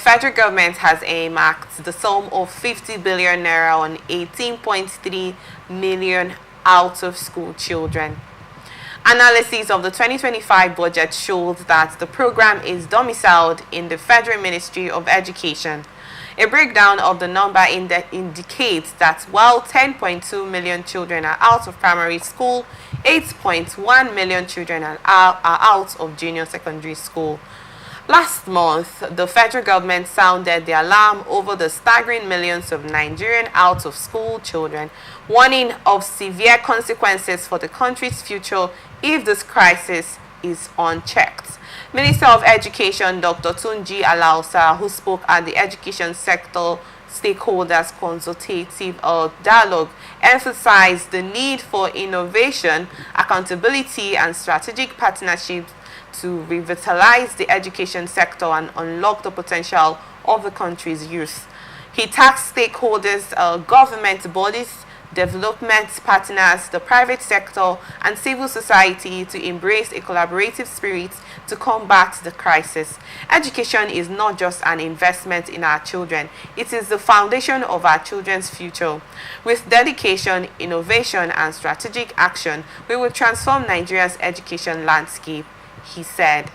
federal government has earmarked the sum of 50 billion naira on 18.3 million out-of-school children. Analysis of the 2025 budget shows that the program is domiciled in the Federal Ministry of Education. A breakdown of the number indicates that while 10.2 million children are out of primary school, 8.1 million children are out of junior secondary school. Last month, the federal government sounded the alarm over the staggering millions of Nigerian out-of-school children, warning of severe consequences for the country's future if this crisis is unchecked. Minister of Education Dr. Tunji Alausa, who spoke at the education sector stakeholders consultative dialogue, emphasized the need for innovation, accountability, and strategic partnerships to revitalize the education sector and unlock the potential of the country's youth. He tasked stakeholders, government bodies, development partners, the private sector, and civil society to embrace a collaborative spirit to combat the crisis. Education is not just an investment in our children, it is the foundation of our children's future. With dedication, innovation, and strategic action, we will transform Nigeria's education landscape, he said.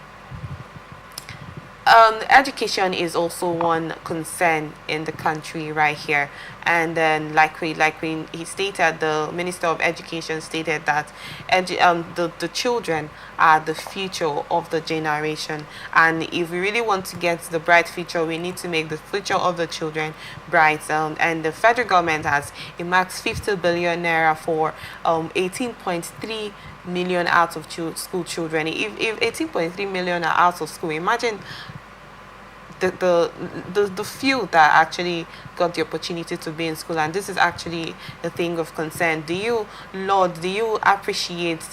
Education is also one concern in the country right here, and then he stated, the Minister of Education stated that the children are the future of the generation, and if we really want to get the bright future, we need to make the future of the children bright. And the federal government has earmarked 50 billion naira for 18.3 million out of school children. If 18.3 million are out of school, imagine the few that actually got the opportunity to be in school, and this is actually a thing of concern. Do you appreciate,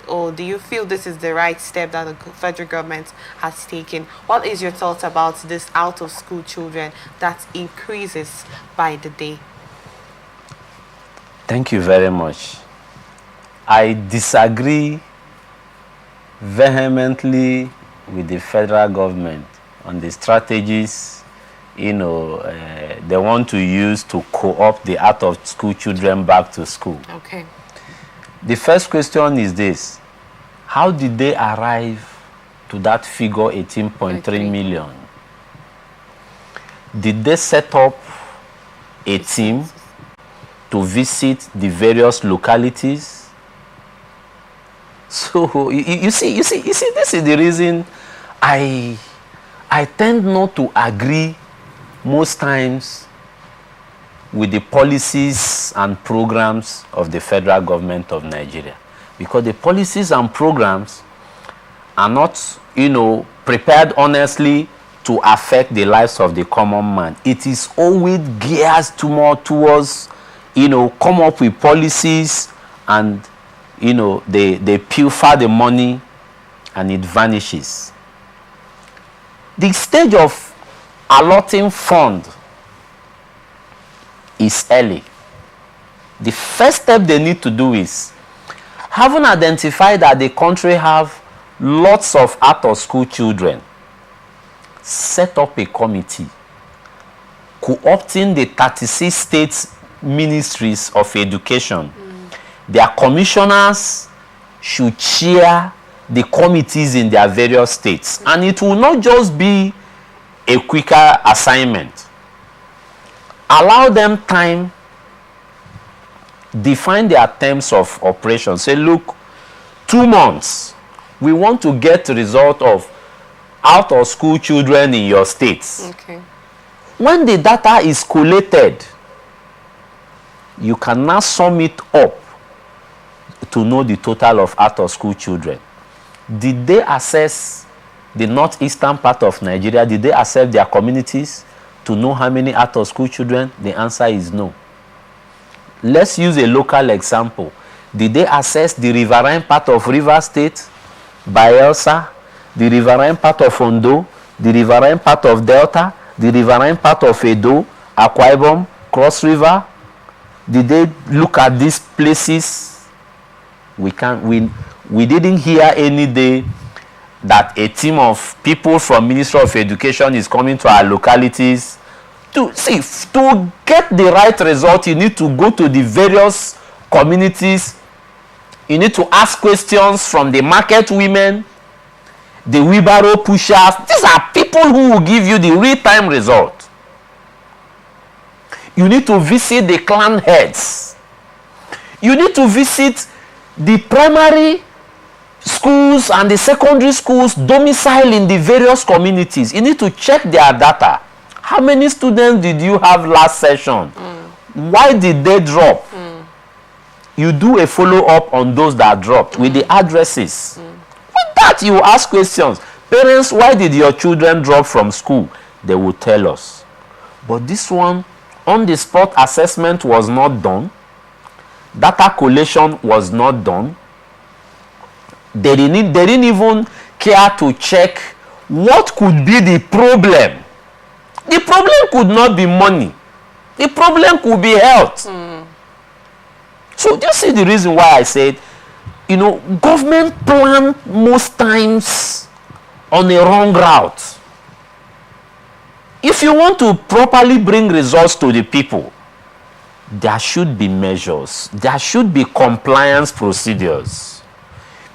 or do you feel this is the right step that the federal government has taken? What is your thoughts about this out of school children that increases by the day? Thank you very much. I disagree vehemently with the federal government on the strategies, they want to use to co-opt the out-of-school children back to school. Okay. The first question is this: how did they arrive to that figure, 18.3 million? Did they set up a team to visit the various localities? So you see, this is the reason I tend not to agree most times with the policies and programs of the federal government of Nigeria, because the policies and programs are not, prepared honestly to affect the lives of the common man. It is always geared towards, come up with policies, and they pilfer the money and it vanishes. The stage of allotting fund is early. The first step they need to do is, having identified that the country have lots of out-of-school children, set up a committee co-opting the 36 state ministries of education. Their commissioners should chair the committees in their various states, and it will not just be a quicker assignment. Allow them time, define their terms of operation. Say, look, 2 months, we want to get the result of out of school children in your states. Okay. When the data is collated, you can now sum it up to know the total of out of school children. Did they assess the northeastern part of Nigeria? Did they assess their communities to know how many out of school children? The answer is no. Let's use a local example. Did they assess the riverine part of Rivers State, Bayelsa, the riverine part of Ondo, the riverine part of Delta, the riverine part of Edo, Akwa Ibom, Cross River? Did they look at these places? We didn't hear any day that a team of people from Ministry of Education is coming to our localities. To get the right result, you need to go to the various communities. You need to ask questions from the market women, the wheelbarrow pushers. These are people who will give you the real-time result. You need to visit the clan heads. You need to visit the primary schools and the secondary schools domiciled in the various communities. You need to check their data. How many students did you have last session? Why did they drop? You do a follow-up on those that dropped with the addresses. With that, you ask questions. Parents, why did your children drop from school? They will tell us. But this one, on-the-spot assessment was not done. Data collation was not done. They didn't even care to check what could be the problem. The problem could not be money. The problem could be health. So do you see the reason why I said, government plan most times on a wrong route. If you want to properly bring results to the people, there should be measures. There should be compliance procedures.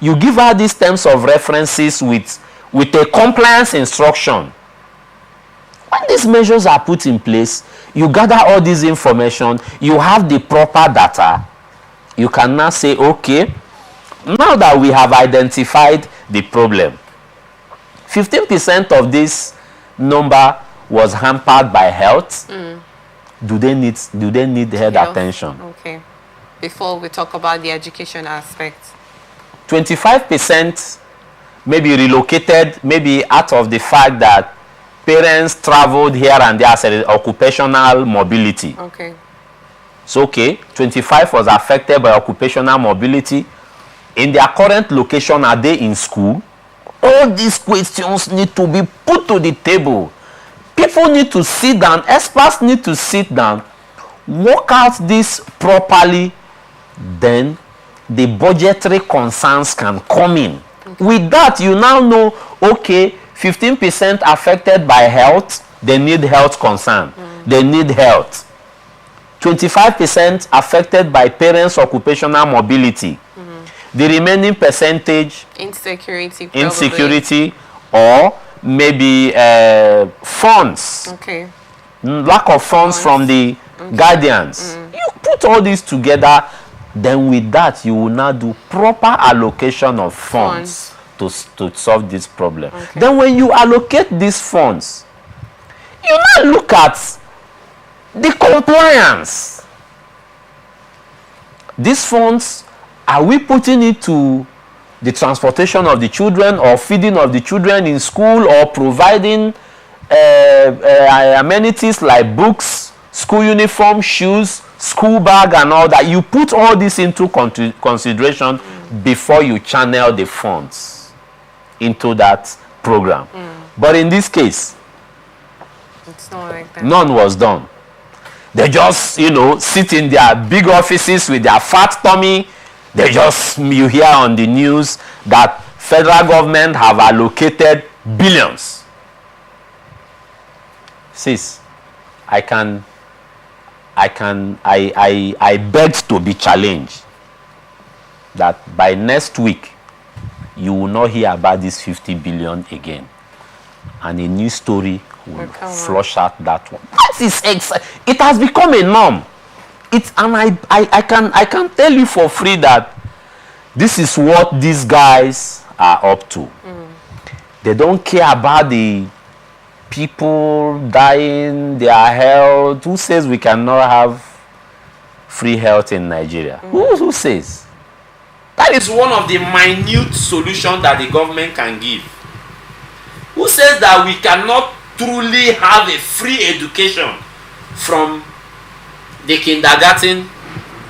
You give out these terms of references with a compliance instruction. When these measures are put in place, you gather all this information, you have the proper data, you can now say, okay, now that we have identified the problem, 15% of this number was hampered by health. Do they need health attention? Okay. Before we talk about the education aspect. 25% maybe relocated, maybe out of the fact that parents traveled here and there as an occupational mobility. Okay. So, okay, 25 was affected by occupational mobility. In their current location, are they in school? All these questions need to be put to the table. People need to sit down, experts need to sit down, work out this properly, then the budgetary concerns can come in. Okay. With that, you now know, okay, 15% affected by health, they need health concern. They need health. 25% affected by parents' occupational mobility. The remaining percentage, insecurity, or maybe funds. Okay. Lack of funds from the guardians. You put all this together, then with that, you will now do proper allocation of funds. To solve this problem. Okay. Then when you allocate these funds, you now look at the compliance. These funds, are we putting it to the transportation of the children or feeding of the children in school or providing amenities like books, school uniform, shoes, school bag and all that? You put all this into consideration before you channel the funds into that program. But in this case, it's not like that. None was done. They just, sit in their big offices with their fat tummy. You hear on the news that federal government have allocated billions. Sis, I beg to be challenged that by next week, you will not hear about this 50 billion again. And a new story will flush out that one. That is it has become a norm. I can tell you for free that this is what these guys are up to. They don't care about the people dying, their health. Who says we cannot have free health in Nigeria? Who says? That is one of the minute solutions that the government can give. Who says that we cannot truly have a free education from the kindergarten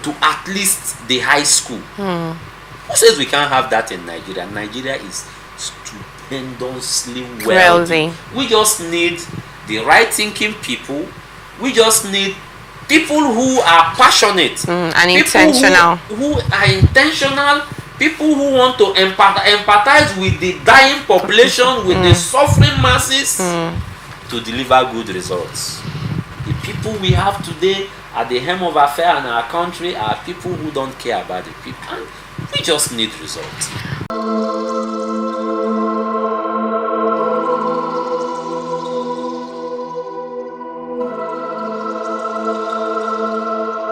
to at least the high school? Who says we can't have that in Nigeria? Nigeria is stupendously wealthy. We just need the right thinking people. We just need people who are passionate and intentional. Who are intentional people who want to empathize with the dying population, with the suffering masses, to deliver good results. The people we have today at the helm of affairs in our country are people who don't care about the people. And we just need results.